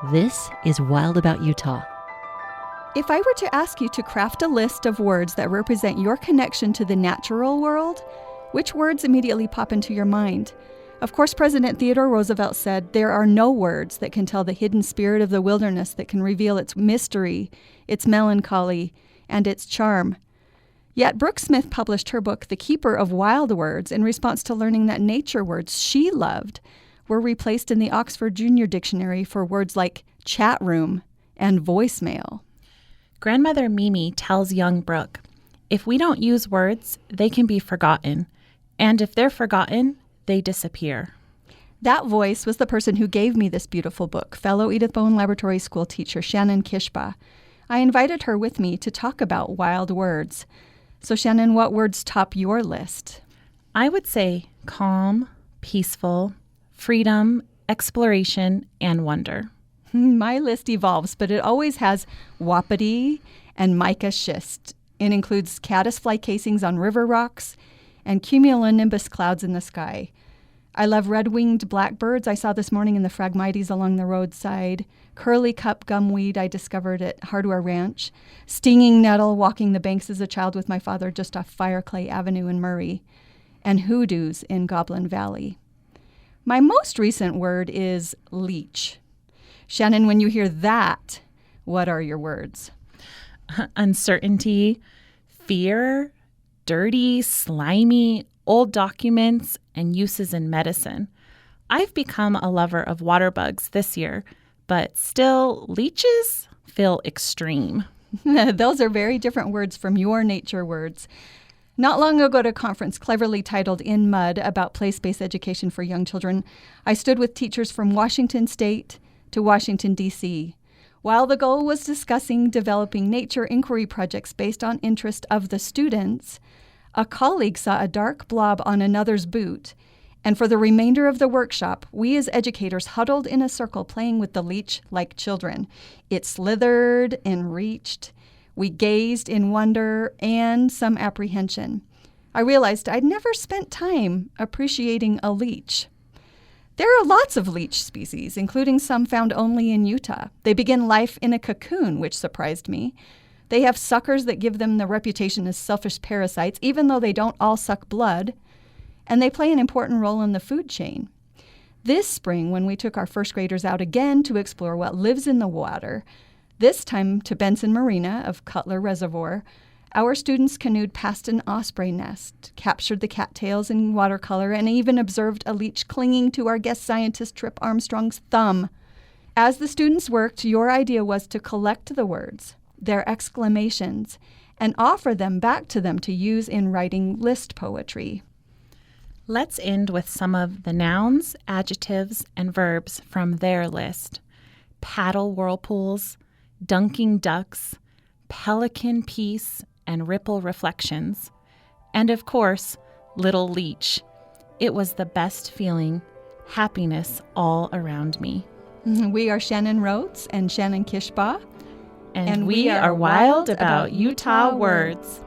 This is Wild About Utah. If I were to ask you to craft a list of words that represent your connection to the natural world, which words immediately pop into your mind? Of course, President Theodore Roosevelt said, "There are no words that can tell the hidden spirit of the wilderness, that can reveal its mystery, its melancholy, and its charm." Yet Brooke Smith published her book, The Keeper of Wild Words, in response to learning that nature words she loved were replaced in the Oxford Junior Dictionary for words like chat room and voicemail. Grandmother Mimi tells young Brooke, if we don't use words, they can be forgotten. And if they're forgotten, they disappear. That voice was the person who gave me this beautiful book, fellow Edith Bowen Laboratory School teacher Shannon Kishba. I invited her with me to talk about wild words. So Shannon, what words top your list? I would say calm, peaceful, freedom, exploration, and wonder. My list evolves, but it always has wapiti and mica schist. It includes caddisfly casings on river rocks and cumulonimbus clouds in the sky. I love red-winged blackbirds I saw this morning in the Phragmites along the roadside, curly cup gumweed I discovered at Hardware Ranch, stinging nettle walking the banks as a child with my father just off Fireclay Avenue in Murray, and hoodoos in Goblin Valley. My most recent word is leech. Shannon, when you hear that, what are your words? Uncertainty, fear, dirty, slimy, old documents, and uses in medicine. I've become a lover of water bugs this year, but still, leeches feel extreme. Those are very different words from your nature words. Not long ago at a conference cleverly titled In Mud about place-based education for young children, I stood with teachers from Washington State to Washington, D.C. While the goal was discussing developing nature inquiry projects based on interest of the students, a colleague saw a dark blob on another's boot, and for the remainder of the workshop, we as educators huddled in a circle playing with the leech like children. It slithered and reached. We gazed in wonder and some apprehension. I realized I'd never spent time appreciating a leech. There are lots of leech species, including some found only in Utah. They begin life in a cocoon, which surprised me. They have suckers that give them the reputation as selfish parasites, even though they don't all suck blood, and they play an important role in the food chain. This spring, when we took our first graders out again to explore what lives in the water, this time to Benson Marina of Cutler Reservoir, our students canoed past an osprey nest, captured the cattails in watercolor, and even observed a leech clinging to our guest scientist Trip Armstrong's thumb. As the students worked, your idea was to collect the words, their exclamations, and offer them back to them to use in writing list poetry. Let's end with some of the nouns, adjectives, and verbs from their list. Paddle whirlpools, dunking ducks, pelican peace, and ripple reflections. And of course, little leech. It was the best feeling, happiness all around me. We are Shannon Rhodes and Shannon Kishba. And we are wild about Utah words.